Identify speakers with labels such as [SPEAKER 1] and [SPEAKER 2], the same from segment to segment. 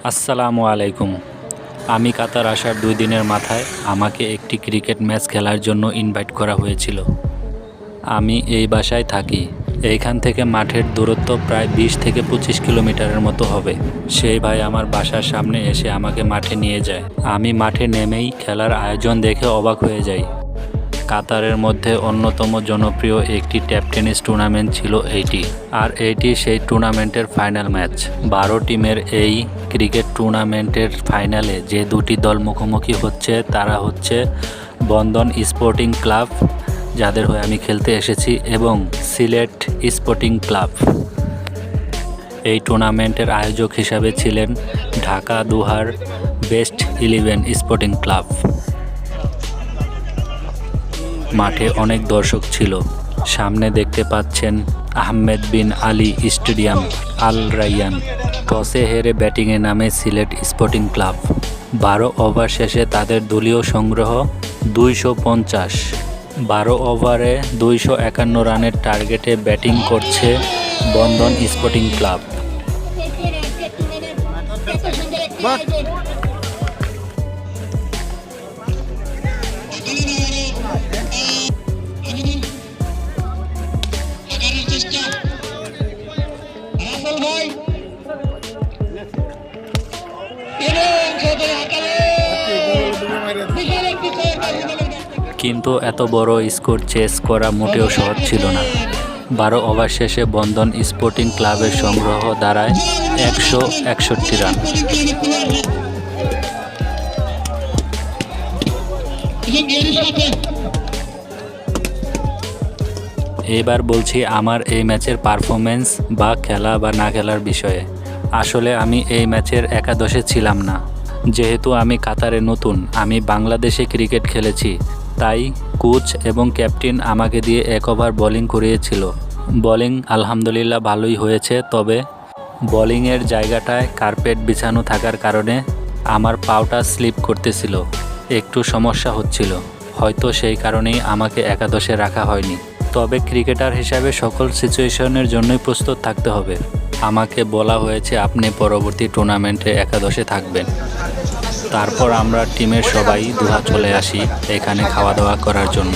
[SPEAKER 1] আসসালামু আলাইকুম। আমি কাতার আসার 2 দিনের মাথায় আমাকে একটি ক্রিকেট ম্যাচ খেলার জন্য ইনভাইট করা হয়েছিল। আমি এই বাসায় থাকি। এইখান থেকে মাঠের দূরত্ব প্রায় 20 থেকে 25 কিলোমিটারের মতো হবে। সেই ভাই আমার বাসার সামনে এসে আমাকে মাঠে নিয়ে যায়। আমি মাঠে নেমেই খেলার আয়োজন দেখে অবাক হয়ে যাই। কাতারের মধ্যে অন্যতম জনপ্রিয় একটি টেপ টেনিস টুর্নামেন্ট ছিল এইটি, আর এইটি সেই টুর্নামেন্টের ফাইনাল ম্যাচ। 12 টিমের এই ক্রিকেট টুর্নামেন্টের ফাইনালে যে দুটি দল মুখোমুখি হচ্ছে তারা হচ্ছে বন্ধন স্পোর্টিং ক্লাব, যাদের হয়ে আমি খেলতে এসেছি, এবং সিলেট স্পোর্টিং ক্লাব। এই টুর্নামেন্টের আয়োজক হিসাবে ছিলেন ঢাকা দোহার বেস্ট 11 স্পোর্টিং ক্লাব। মাঠে অনেক দর্শক ছিল। সামনে দেখতে পাচ্ছেন আহমেদ বিন আলী স্টেডিয়াম, আল রাইয়ান। টসে হেরে ব্যাটিংয়ে নামে সিলেট স্পোর্টিং ক্লাব। 12 ওভার শেষে তাদের দলীয় সংগ্রহ 250। 12 ওভারে 251 রানের টার্গেটে ব্যাটিং করছে বন্ধন স্পোর্টিং ক্লাব। কিন্তু এত বড় স্কোর চেস করা মোটেও সহজ ছিল না। 12 ওভার শেষে বন্ধন স্পোর্টিং ক্লাবের সংগ্রহ দাঁড়ায় 161 রান। এবার বলছি আমার এই ম্যাচের পারফরমেন্স বা খেলা বা না খেলার বিষয়ে। আসলে আমি এই ম্যাচের একাদশে ছিলাম না, যেহেতু আমি কাতারে নতুন। আমি বাংলাদেশে ক্রিকেট খেলেছি, তাই কোচ এবং ক্যাপ্টেন আমাকে দিয়ে 1 ওভার বোলিং করিয়েছিল। বোলিং আলহামদুলিল্লাহ ভালোই হয়েছে, তবে বোলিংয়ের জায়গাটায় কার্পেট বিছানো থাকার কারণে আমার পাওটা স্লিপ করতেছিল, একটু সমস্যা হচ্ছিল। হয়তো সেই কারণেই আমাকে একাদশে রাখা হয়নি। তবে ক্রিকেটার হিসাবে সকল সিচুয়েশনের জন্যই প্রস্তুত থাকতে হবে। আমাকে বলা হয়েছে আপনি পরবর্তী টুর্নামেন্টে একাদশে থাকবেন। তারপর আমরা টিমের সবাই দোহা চলে আসি এখানে খাওয়া দাওয়া করার জন্য।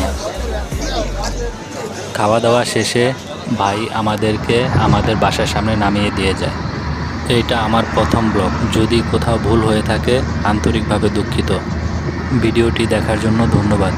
[SPEAKER 1] খাওয়া দাওয়া শেষে ভাই আমাদেরকে আমাদের বাসার সামনে নামিয়ে দিয়ে যায়। এইটা আমার প্রথম ব্লগ। যদি কোথাও ভুল হয়ে থাকে আন্তরিকভাবে দুঃখিত। ভিডিওটি দেখার জন্য ধন্যবাদ।